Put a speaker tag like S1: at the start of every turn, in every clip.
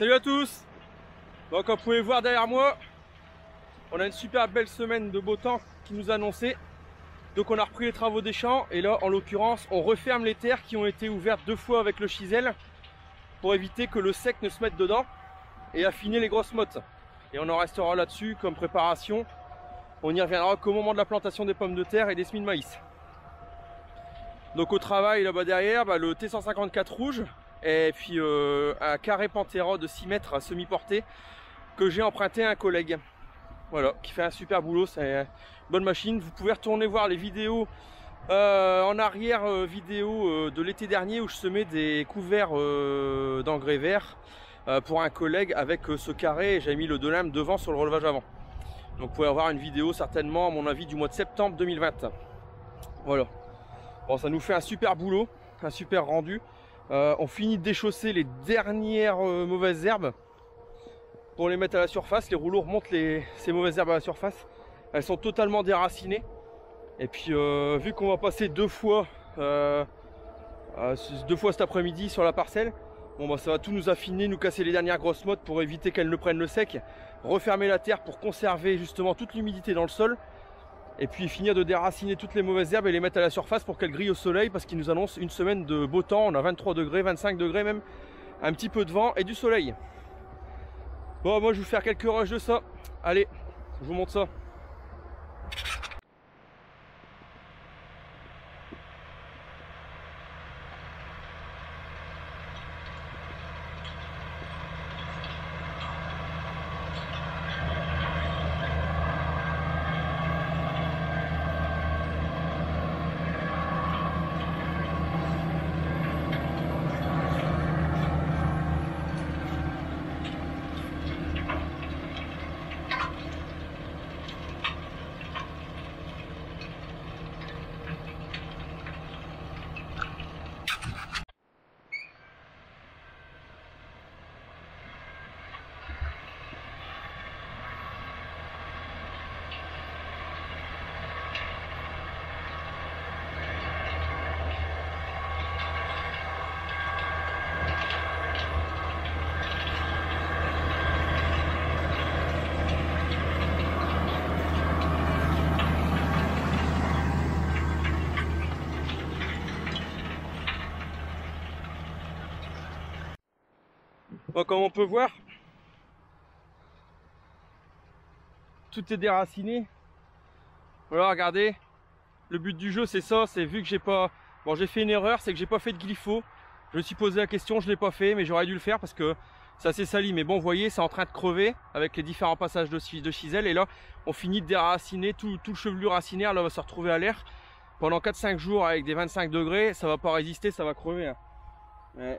S1: Salut à tous. Donc comme vous pouvez voir derrière moi, on a une super belle semaine de beau temps qui nous a annoncé. Donc on a repris les travaux des champs et là en l'occurrence on referme les terres qui ont été ouvertes 2 fois avec le chisel pour éviter que le sec ne se mette dedans et affiner les grosses mottes. Et on en restera là-dessus comme préparation. On y reviendra qu'au moment de la plantation des pommes de terre et des semis de maïs. Donc au travail là-bas derrière, le T154 rouge et puis un carré Pantera de 6 mètres à semi-portée que j'ai emprunté à un collègue. Voilà, qui fait un super boulot, c'est une bonne machine. Vous pouvez retourner voir les vidéos en arrière, vidéo de l'été dernier où je semais des couverts d'engrais verts pour un collègue avec ce carré. J'avais mis le 2 lames devant sur le relevage avant. Donc vous pouvez avoir une vidéo certainement à mon avis du mois de septembre 2020. Voilà. Bon, ça nous fait un super boulot, un super rendu. On finit de déchausser les dernières mauvaises herbes pour les mettre à la surface. Les rouleaux remontent ces mauvaises herbes à la surface. Elles sont totalement déracinées. Et puis vu qu'on va passer deux fois cet après-midi sur la parcelle, bon ça va tout nous affiner, nous casser les dernières grosses mottes pour éviter qu'elles ne prennent le sec, refermer la terre pour conserver justement toute l'humidité dans le sol. Et puis finir de déraciner toutes les mauvaises herbes et les mettre à la surface pour qu'elles grillent au soleil, parce qu'ils nous annoncent une semaine de beau temps. On a 23 degrés, 25 degrés même, un petit peu de vent et du soleil. Bon, moi je vais vous faire quelques rushs de ça. Allez, je vous montre ça. Bon, comme on peut voir, tout est déraciné. Voilà, regardez. Le but du jeu c'est ça, c'est vu que j'ai pas... Bon, j'ai fait une erreur, c'est que j'ai pas fait de glypho. Je me suis posé la question, je l'ai pas fait, mais j'aurais dû le faire parce que ça s'est sali. Mais bon, vous voyez, c'est en train de crever avec les différents passages de chisel. Et là, on finit de déraciner, tout le chevelu racinaire là va se retrouver à l'air. Pendant 4-5 jours avec des 25 degrés, ça va pas résister, ça va crever. Hein.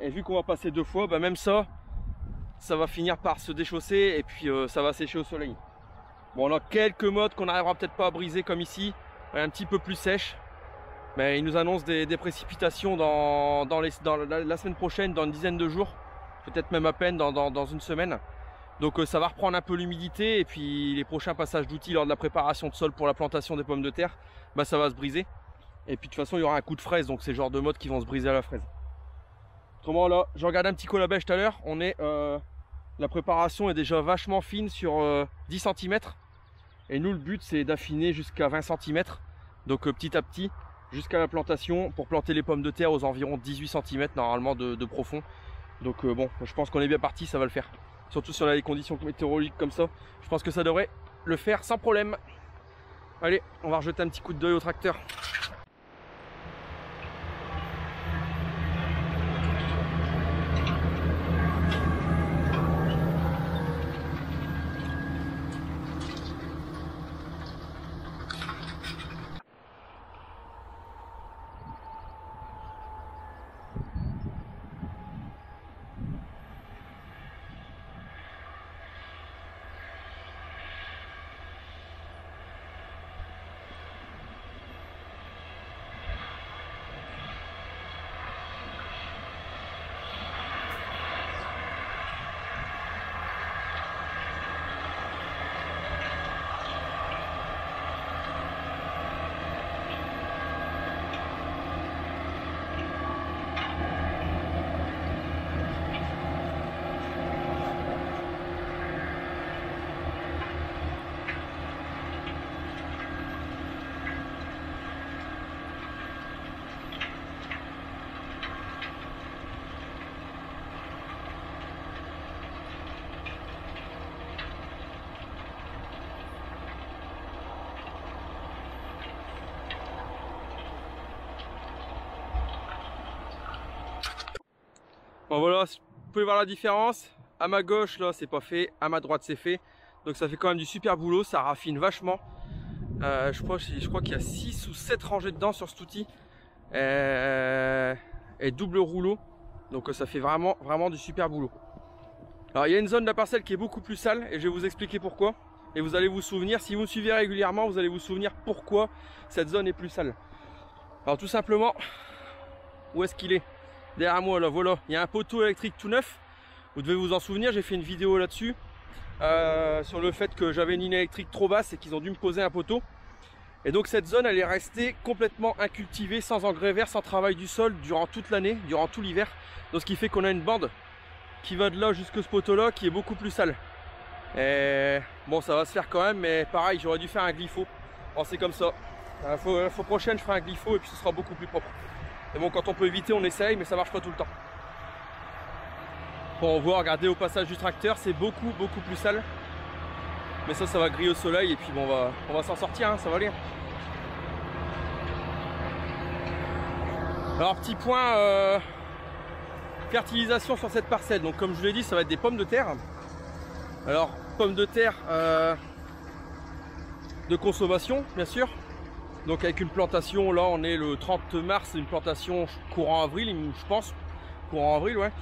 S1: Et vu qu'on va passer 2 fois, même ça va finir par se déchausser et puis ça va sécher au soleil. Bon, on a quelques mottes qu'on n'arrivera peut-être pas à briser comme ici, un petit peu plus sèche. Mais ils nous annoncent des précipitations dans la semaine prochaine, dans une dizaine de jours, peut-être même à peine dans une semaine. Donc ça va reprendre un peu l'humidité et puis les prochains passages d'outils lors de la préparation de sol pour la plantation des pommes de terre, ça va se briser. Et puis de toute façon il y aura un coup de fraise, donc c'est le genre de mottes qui vont se briser à la fraise. Autrement là, je regardais un petit collabèche tout à l'heure, la préparation est déjà vachement fine sur 10 cm. Et nous le but c'est d'affiner jusqu'à 20 cm. Donc petit à petit, jusqu'à la plantation, pour planter les pommes de terre aux environs 18 cm normalement de profond. Donc bon, je pense qu'on est bien parti, ça va le faire. Surtout si on a des conditions météorologiques comme ça, je pense que ça devrait le faire sans problème. Allez, on va rejeter un petit coup d'œil au tracteur. Bon voilà, vous pouvez voir la différence. À ma gauche là c'est pas fait, à ma droite c'est fait. Donc ça fait quand même du super boulot, ça raffine vachement. Je crois qu'il y a 6 ou 7 rangées dedans sur cet outil. Et double rouleau. Donc ça fait vraiment du super boulot. Alors il y a une zone de la parcelle qui est beaucoup plus sale et je vais vous expliquer pourquoi. Et vous allez vous souvenir, si vous me suivez régulièrement, vous allez vous souvenir pourquoi cette zone est plus sale. Alors tout simplement, où est-ce qu'il est? Derrière moi là, voilà, il y a un poteau électrique tout neuf. Vous devez vous en souvenir, j'ai fait une vidéo là-dessus. Sur le fait que j'avais une ligne électrique trop basse et qu'ils ont dû me poser un poteau. Et donc cette zone elle est restée complètement incultivée, sans engrais verts, sans travail du sol durant toute l'année, durant tout l'hiver. Donc ce qui fait qu'on a une bande qui va de là jusqu'à ce poteau là qui est beaucoup plus sale. Et bon ça va se faire quand même, mais pareil j'aurais dû faire un glypho. Bon c'est comme ça. La fois prochaine je ferai un glypho et puis ce sera beaucoup plus propre. Et bon quand on peut éviter on essaye, mais ça marche pas tout le temps. Bon on voit, regardez au passage du tracteur, c'est beaucoup plus sale. Mais ça va griller au soleil et puis bon on va s'en sortir, hein, ça va aller. Alors petit point fertilisation sur cette parcelle. Donc comme je vous l'ai dit, ça va être des pommes de terre. Alors pommes de terre de consommation bien sûr. Donc avec une plantation, là on est le 30 mars, une plantation courant avril, je pense. Courant avril, ouais.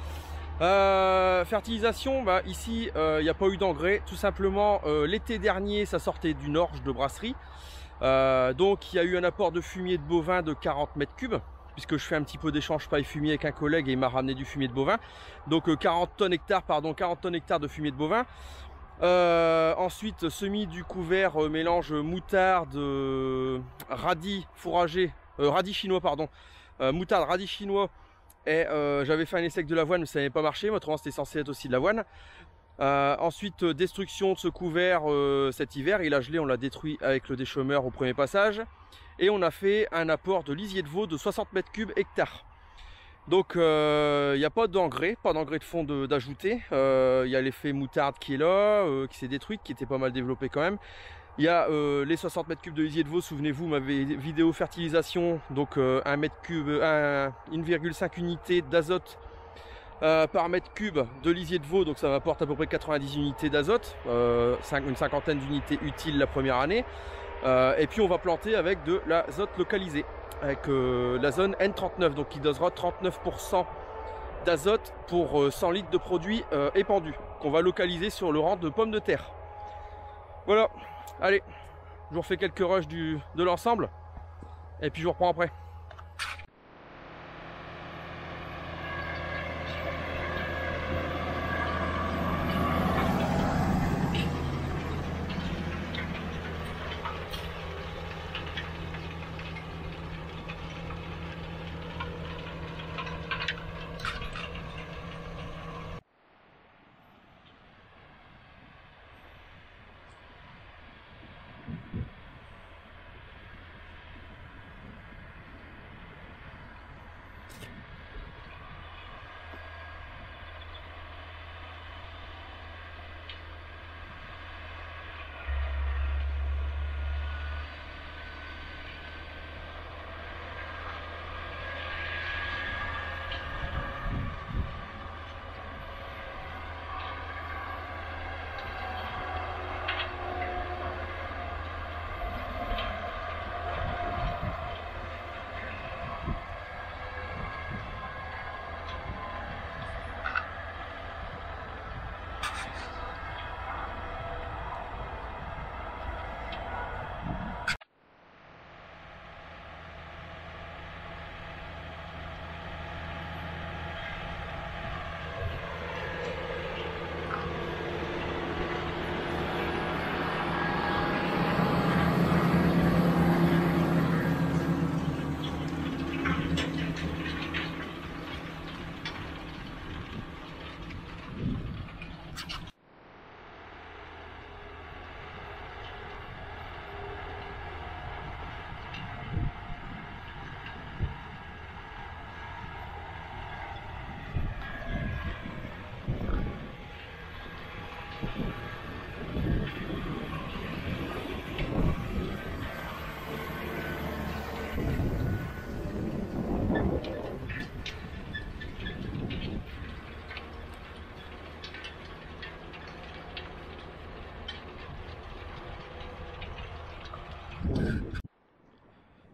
S1: Fertilisation, bah ici il n'y a pas eu d'engrais, tout simplement l'été dernier ça sortait d'une orge de brasserie, donc il y a eu un apport de fumier de bovin de 40 mètres cubes, puisque je fais un petit peu d'échange paille fumier avec un collègue et il m'a ramené du fumier de bovin, donc 40 tonnes hectares de fumier de bovin. Ensuite semis du couvert mélange moutarde, radis fourragé, radis chinois pardon, moutarde, radis chinois. Et j'avais fait un essai de l'avoine mais ça n'avait pas marché, autrement c'était censé être aussi de l'avoine. Ensuite destruction de ce couvert cet hiver, il a gelé, on l'a détruit avec le déchômeur au premier passage. Et on a fait un apport de lisier de veau de 60 mètres cubes hectare. Donc il n'y a pas d'engrais de fond d'ajouter. Il y a l'effet moutarde qui est là, qui s'est détruite, qui était pas mal développé quand même. Il y a les 60 mètres cubes de lisier de veau, souvenez-vous, ma vidéo fertilisation, donc 1 mètre cube, 1,5 unité d'azote par mètre cube de lisier de veau, donc ça m'apporte à peu près 90 unités d'azote, une cinquantaine d'unités utiles la première année. Et puis on va planter avec de l'azote localisé, avec la zone N39, donc qui dosera 39% d'azote pour 100 litres de produits épandus, qu'on va localiser sur le rang de pommes de terre. Voilà. Allez, je vous refais quelques rushs de l'ensemble et puis je vous reprends après.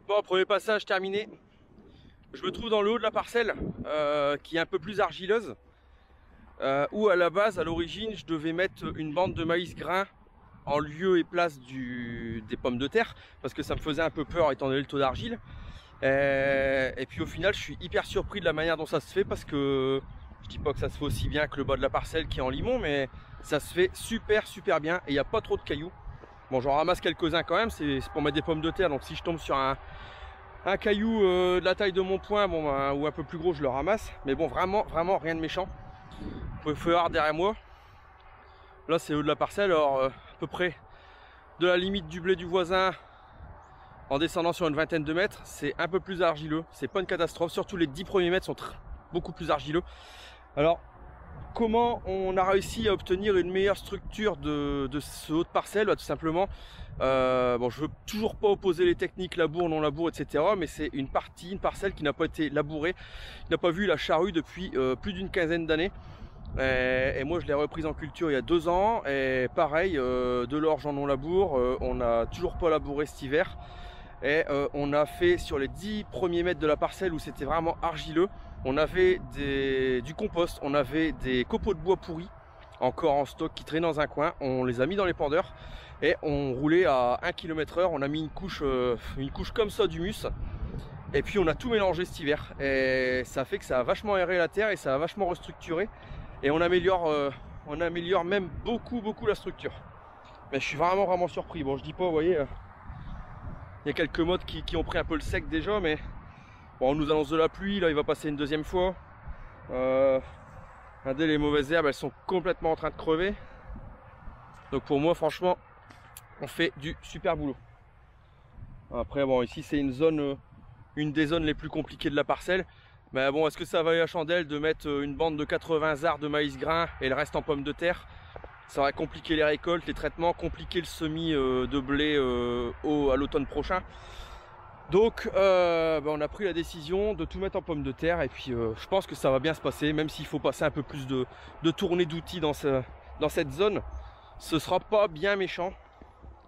S1: Bon, premier passage terminé. Je me trouve dans le haut de la parcelle qui est un peu plus argileuse, où à la base, à l'origine, je devais mettre une bande de maïs grain en lieu et place des pommes de terre, parce que ça me faisait un peu peur étant donné le taux d'argile. Et puis au final, je suis hyper surpris de la manière dont ça se fait, parce que je dis pas que ça se fait aussi bien que le bas de la parcelle qui est en limon, mais ça se fait super bien et il n'y a pas trop de cailloux. Bon, j'en ramasse quelques-uns quand même, c'est pour mettre des pommes de terre, donc si je tombe sur un caillou de la taille de mon poing, bon, ben, ou un peu plus gros, je le ramasse. Mais bon, vraiment rien de méchant. Vous pouvez voir derrière moi. Là, c'est le haut de la parcelle, alors à peu près de la limite du blé du voisin en descendant sur une vingtaine de mètres. C'est un peu plus argileux, c'est pas une catastrophe. Surtout les 10 premiers mètres sont beaucoup plus argileux. Alors, comment on a réussi à obtenir une meilleure structure de ce haut de parcelle? Bah, tout simplement, bon, je veux toujours pas opposer les techniques labour, non labour, etc. Mais c'est une parcelle qui n'a pas été labourée, qui n'a pas vu la charrue depuis plus d'une quinzaine d'années. Et moi, je l'ai reprise en culture il y a 2 ans. Et pareil, de l'orge en non labour, on n'a toujours pas labouré cet hiver. Et on a fait sur les 10 premiers mètres de la parcelle où c'était vraiment argileux. On avait du compost, on avait des copeaux de bois pourris encore en stock qui traînaient dans un coin. On les a mis dans les pendeurs et on roulait à 1 km/h. On a mis une couche comme ça d'humus et puis on a tout mélangé cet hiver. Et ça fait que ça a vachement aéré la terre et ça a vachement restructuré. Et on améliore même beaucoup la structure. Mais je suis vraiment surpris. Bon, je dis pas, vous voyez, il y a quelques modes qui ont pris un peu le sec déjà, mais bon, on nous annonce de la pluie, là il va passer une deuxième fois. Regardez, les mauvaises herbes, elles sont complètement en train de crever. Donc pour moi, franchement, on fait du super boulot. Après, bon, ici c'est une des zones les plus compliquées de la parcelle. Mais bon, est-ce que ça valait la chandelle de mettre une bande de 80 arts de maïs grain et le reste en pommes de terre? Ça aurait compliqué les récoltes, les traitements, compliqué le semis de blé à l'automne prochain. Donc on a pris la décision de tout mettre en pommes de terre et puis je pense que ça va bien se passer, même s'il faut passer un peu plus de tournées d'outils dans cette zone. Ce sera pas bien méchant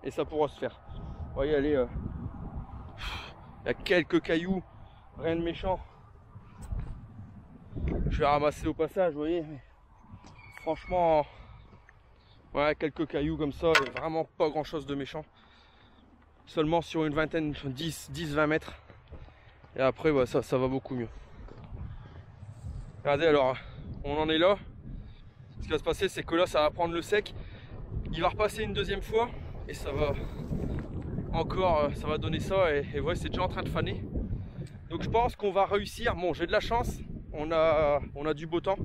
S1: et ça pourra se faire. Vous voyez, allez, il y a quelques cailloux, rien de méchant. Je vais ramasser au passage, vous voyez, mais franchement, ouais, quelques cailloux comme ça, et vraiment pas grand chose de méchant. Seulement sur une vingtaine, 10-20 mètres. Et après, bah, ça va beaucoup mieux. Regardez, alors, on en est là. Ce qui va se passer, c'est que là, ça va prendre le sec. Il va repasser une deuxième fois. Et ça va encore, ça va donner ça. Et ouais, c'est déjà en train de faner. Donc je pense qu'on va réussir. Bon, j'ai de la chance. On a du beau temps.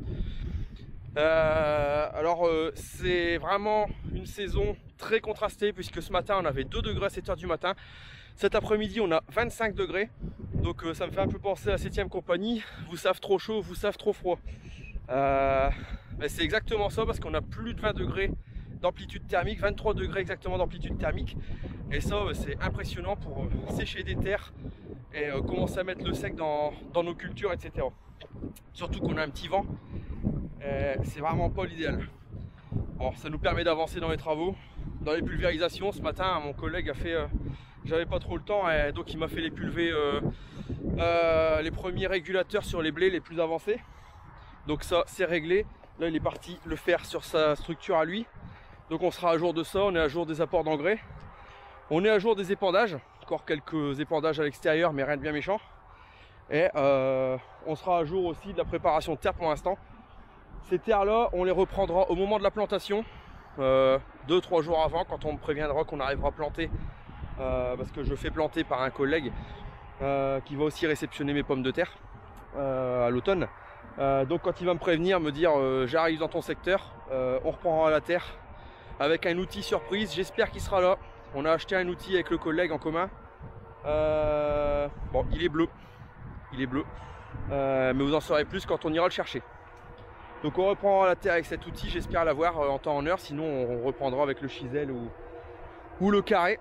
S1: Alors c'est vraiment une saison très contrastée, puisque ce matin on avait 2 degrés à 7 h du matin. Cet après-midi on a 25 degrés. Donc ça me fait un peu penser à la 7e compagnie. Vous savez trop chaud, vous savez trop froid. C'est exactement ça, parce qu'on a plus de 20 degrés d'amplitude thermique, 23 degrés exactement d'amplitude thermique. Et ça c'est impressionnant pour sécher des terres et commencer à mettre le sec dans nos cultures, etc. Surtout qu'on a un petit vent. C'est vraiment pas l'idéal. Bon, ça nous permet d'avancer dans les travaux, dans les pulvérisations. Ce matin, mon collègue a fait, j'avais pas trop le temps, et donc il m'a fait les pulver, les premiers régulateurs sur les blés les plus avancés. Donc ça, c'est réglé. Là, il est parti le faire sur sa structure à lui. Donc on sera à jour de ça. On est à jour des apports d'engrais. On est à jour des épandages. Encore quelques épandages à l'extérieur, mais rien de bien méchant. Et on sera à jour aussi de la préparation de terre pour l'instant. Ces terres là on les reprendra au moment de la plantation, 2-3 jours avant, quand on me préviendra qu'on arrivera à planter, parce que je fais planter par un collègue qui va aussi réceptionner mes pommes de terre à l'automne. Donc quand il va me prévenir, me dire j'arrive dans ton secteur, on reprendra la terre avec un outil surprise. J'espère qu'il sera là. On a acheté un outil avec le collègue en commun. Bon, il est bleu, mais vous en saurez plus quand on ira le chercher. Donc on reprendra la terre avec cet outil, j'espère l'avoir en temps en heure, sinon on reprendra avec le chisel ou le carré.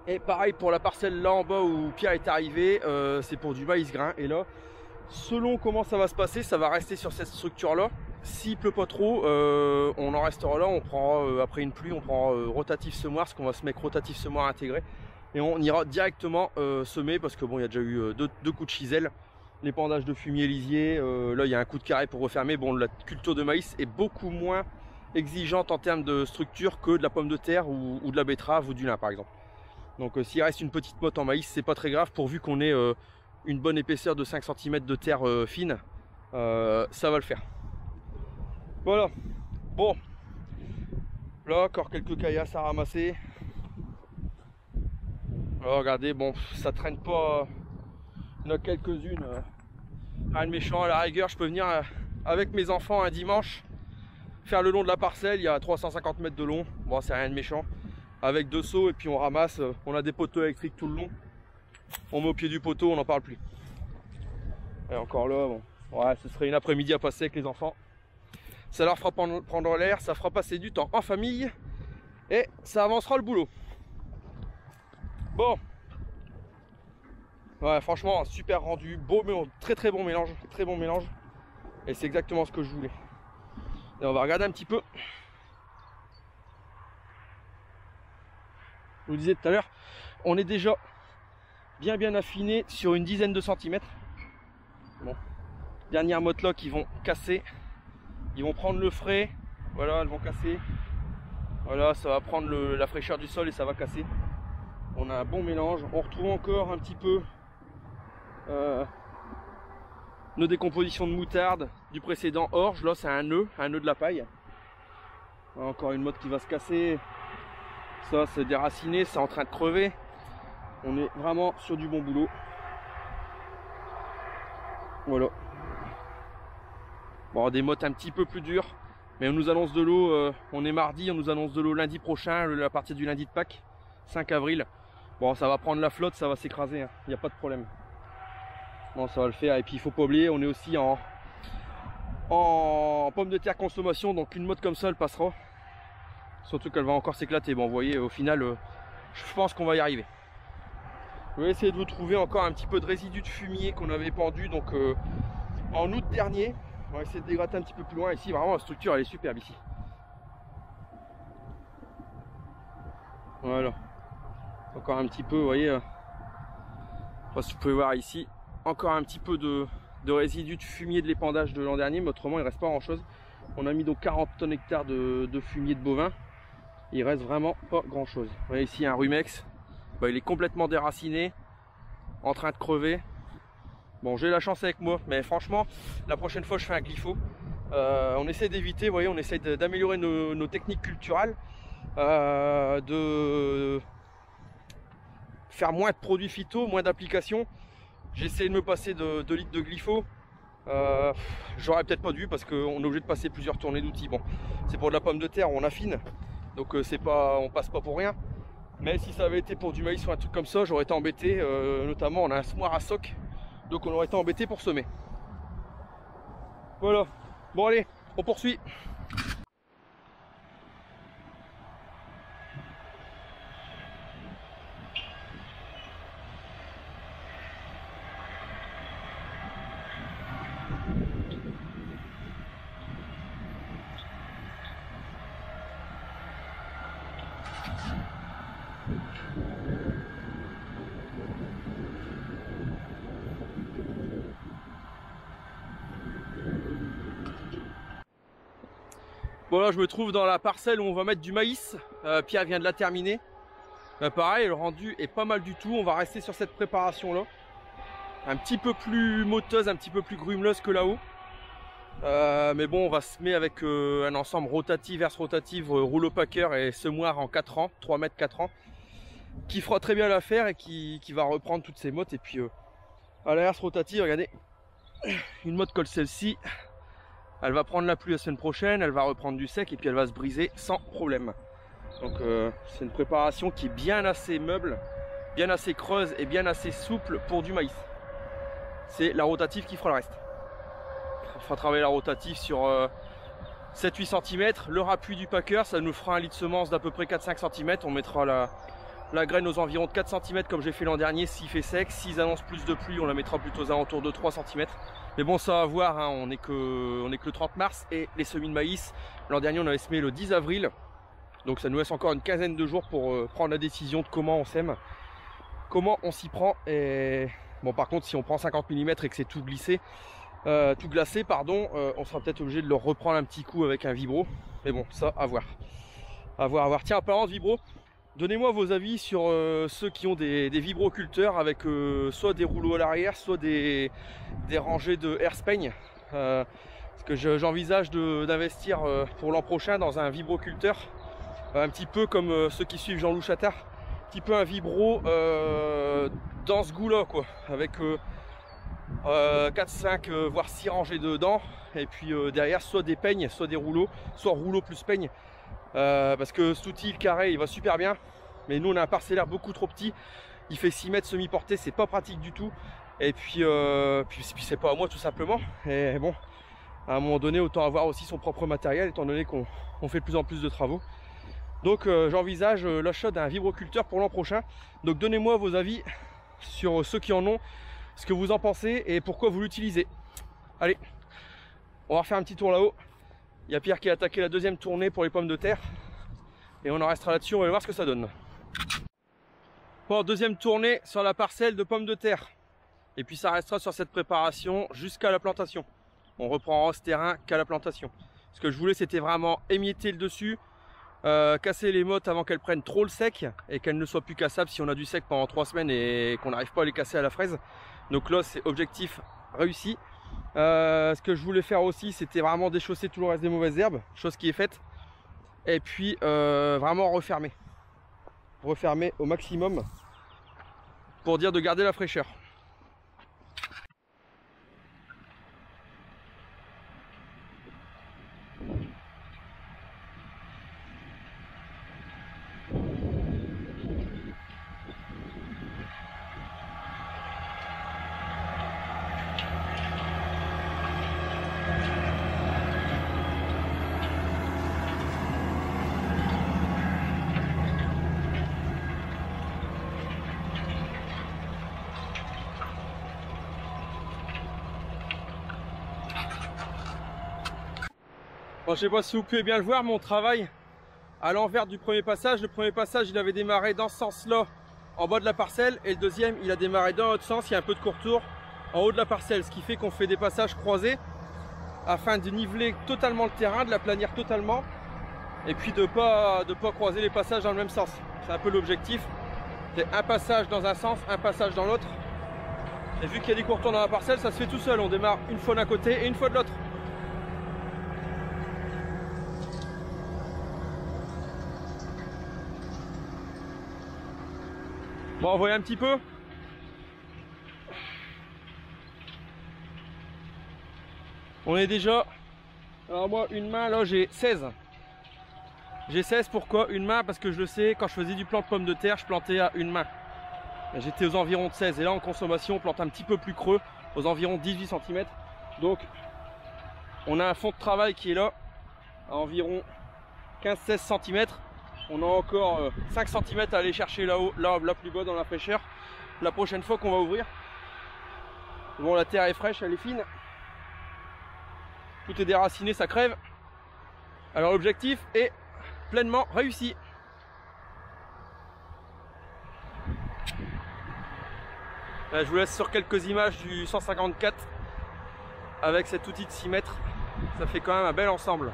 S1: Et pareil pour la parcelle là en bas où Pierre est arrivé, c'est pour du maïs grain. Et là, selon comment ça va se passer, ça va rester sur cette structure là. S'il pleut pas trop, on en restera là. On prendra après une pluie, on prendra rotatif semoir, parce qu'on va se mettre rotatif semoir intégré et on ira directement semer parce que bon, il y a déjà eu deux coups de chisel, l'épandage de fumier lisier, là il y a un coup de carré pour refermer. Bon, la culture de maïs est beaucoup moins exigeante en termes de structure que de la pomme de terre ou de la betterave ou du lin par exemple. Donc s'il reste une petite motte en maïs, c'est pas très grave pourvu qu'on ait une bonne épaisseur de 5 cm de terre fine, ça va le faire. Voilà, bon, là encore quelques caillasses à ramasser. Alors, regardez, bon, ça traîne pas, il y en a quelques-unes, rien de méchant. À la rigueur, je peux venir avec mes enfants un dimanche, faire le long de la parcelle, il y a 350 mètres de long, bon c'est rien de méchant, avec 2 seaux et puis on ramasse, on a des poteaux électriques tout le long, on met au pied du poteau, on n'en parle plus. Et encore là, bon, ouais, ce serait une après-midi à passer avec les enfants. Ça leur fera prendre l'air, ça fera passer du temps en famille et ça avancera le boulot. Bon, ouais, franchement, super rendu, beau mélange, très bon mélange, très bon mélange. Et c'est exactement ce que je voulais. Et on va regarder un petit peu. Je vous disais tout à l'heure, on est déjà bien affiné sur une dizaine de centimètres. Bon, dernière motte-là qui vont casser. Ils vont prendre le frais, voilà, elles vont casser. Voilà, ça va prendre la fraîcheur du sol et ça va casser. On a un bon mélange. On retrouve encore un petit peu nos décompositions de moutarde du précédent orge. Là, c'est un nœud de la paille. Encore une motte qui va se casser. Ça, c'est déraciné, c'est en train de crever. On est vraiment sur du bon boulot. Voilà. Bon, des mottes un petit peu plus dures, mais on nous annonce de l'eau, on est mardi, on nous annonce de l'eau lundi prochain, à partir du lundi de Pâques, 5 avril. Bon, ça va prendre la flotte, ça va s'écraser, il n'y a pas de problème. Bon, ça va le faire, et puis il faut pas oublier, on est aussi en pomme de terre consommation, donc une motte comme ça, elle passera. Surtout qu'elle va encore s'éclater. Bon, vous voyez, au final, je pense qu'on va y arriver. Je vais essayer de vous trouver encore un petit peu de résidus de fumier qu'on avait pendu, donc en août dernier. On va essayer de dégratter un petit peu plus loin. Ici, vraiment, la structure, elle est superbe ici. Voilà. Encore un petit peu, vous voyez. Je sais pas si vous pouvez voir ici. Encore un petit peu de résidus de fumier de l'épandage de l'an dernier. Mais autrement, il ne reste pas grand-chose. On a mis donc 40 tonnes hectares de fumier de bovin. Il reste vraiment pas grand-chose. Vous voyez ici, un rumex. Bah, il est complètement déraciné. En train de crever. Bon, j'ai la chance avec moi, mais franchement, la prochaine fois je fais un glypho. On essaie d'éviter, vous voyez, on essaie d'améliorer nos techniques culturales, de faire moins de produits phyto, moins d'applications. J'ai essayé de me passer de 2 litres de glypho. J'aurais peut-être pas dû parce qu'on est obligé de passer plusieurs tournées d'outils. Bon, c'est pour de la pomme de terre, on affine, donc on passe pas pour rien. Mais si ça avait été pour du maïs ou un truc comme ça, j'aurais été embêté. Notamment, on a un semoir à soc. Donc on aurait été embêté pour semer. Voilà. Bon allez, on poursuit. Bon là je me trouve dans la parcelle où on va mettre du maïs. Pierre vient de la terminer. Pareil, le rendu est pas mal du tout. On va rester sur cette préparation là. Un petit peu plus moteuse, un petit peu plus grumeleuse que là-haut. Mais bon, on va semer avec un ensemble rotatif, verse rotative, rouleau packer et semoir en 4 ans, 3 mètres 4 ans. Qui fera très bien l'affaire et qui va reprendre toutes ces mottes. Et puis à la herse rotative, regardez, une motte comme celle-ci. Elle va prendre la pluie la semaine prochaine, elle va reprendre du sec et puis elle va se briser sans problème. Donc c'est une préparation qui est bien assez meuble, bien assez creuse et bien assez souple pour du maïs. C'est la rotative qui fera le reste. On fera travailler la rotative sur 7-8 cm. Le appui du packer, ça nous fera un lit de semence d'à peu près 4-5 cm. On mettra la graine aux environs de 4 cm comme j'ai fait l'an dernier s'il fait sec. S'ils annoncent plus de pluie, on la mettra plutôt aux alentours de 3 cm. Mais bon, ça va voir, hein, on est que le 30 mars et les semis de maïs, l'an dernier on avait semé le 10 avril. Donc ça nous laisse encore une quinzaine de jours pour prendre la décision de comment on sème. comment on s'y prend. Et bon, par contre, si on prend 50 mm et que c'est tout glacé, on sera peut-être obligé de le reprendre un petit coup avec un vibro. Mais bon, ça, à voir. À voir. Tiens, en parlant de vibro, donnez-moi vos avis sur ceux qui ont des vibroculteurs avec soit des rouleaux à l'arrière, soit des rangées de Airspeigne. Parce que j'envisage d'investir pour l'an prochain dans un vibroculteur, un petit peu comme ceux qui suivent Jean-Loup Chattard, un petit peu un vibro dans ce goût-là, quoi, avec 4, 5, voire 6 rangées dedans, et puis derrière soit des peignes, soit des rouleaux, soit rouleaux plus peignes, parce que cet outil, le carré, il va super bien, mais nous on a un parcellaire beaucoup trop petit, il fait 6 mètres semi-porté, c'est pas pratique du tout, et puis c'est pas à moi tout simplement, et bon, à un moment donné autant avoir aussi son propre matériel, étant donné qu'on fait de plus en plus de travaux. Donc j'envisage l'achat d'un vibroculteur pour l'an prochain, donc donnez-moi vos avis sur ceux qui en ont, ce que vous en pensez et pourquoi vous l'utilisez. Allez, on va refaire un petit tour là-haut. Il y a Pierre qui a attaqué la deuxième tournée pour les pommes de terre. Et on en restera là-dessus, on va voir ce que ça donne. Bon, deuxième tournée sur la parcelle de pommes de terre. Et puis ça restera sur cette préparation jusqu'à la plantation. On reprendra ce terrain qu'à la plantation. Ce que je voulais, c'était vraiment émietter le dessus, casser les mottes avant qu'elles prennent trop le sec et qu'elles ne soient plus cassables si on a du sec pendant 3 semaines et qu'on n'arrive pas à les casser à la fraise. Donc là, c'est objectif réussi. Ce que je voulais faire aussi, c'était vraiment déchausser tout le reste des mauvaises herbes, chose qui est faite. Et puis vraiment refermer au maximum pour dire de garder la fraîcheur. Bon, je sais pas si vous pouvez bien le voir, mon travail à l'envers du premier passage. Le premier passage, il avait démarré dans ce sens-là, en bas de la parcelle, et le deuxième, il a démarré dans l'autre sens. Il y a un peu de pourtour en haut de la parcelle, ce qui fait qu'on fait des passages croisés afin de niveler totalement le terrain, de l'aplanir totalement, et puis de pas croiser les passages dans le même sens. C'est un peu l'objectif. C'est un passage dans un sens, un passage dans l'autre. Et vu qu'il y a des contours dans la parcelle, ça se fait tout seul. On démarre une fois d'un côté et une fois de l'autre. Bon, on voit un petit peu. On est déjà... Alors moi, une main, là, j'ai 16. J'ai 16, pourquoi une main? Parce que je le sais, quand je faisais du plant de pommes de terre, je plantais à une main. J'étais aux environs de 16. Et là, en consommation, on plante un petit peu plus creux, aux environs 18 cm. Donc, on a un fond de travail qui est là, à environ 15-16 cm. On a encore 5 cm à aller chercher là-haut, là plus bas dans la fraîcheur, la prochaine fois qu'on va ouvrir. Bon, la terre est fraîche, elle est fine. Tout est déraciné, ça crève. Alors l'objectif est pleinement réussi. Là, je vous laisse sur quelques images du 154 avec cet outil de 6 mètres. Ça fait quand même un bel ensemble.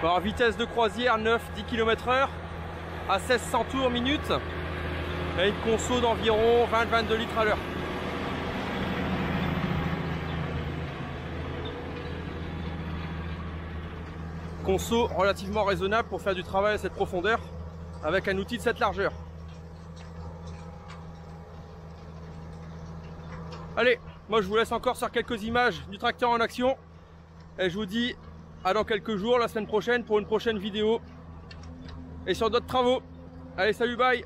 S1: Alors, vitesse de croisière 9-10 km/h à 1600 tours minute et une conso d'environ 20-22 litres à l'heure. Conso relativement raisonnable pour faire du travail à cette profondeur avec un outil de cette largeur. Allez, moi je vous laisse encore sur quelques images du tracteur en action et je vous dis à dans quelques jours, la semaine prochaine, pour une prochaine vidéo et sur d'autres travaux. Allez, salut, bye!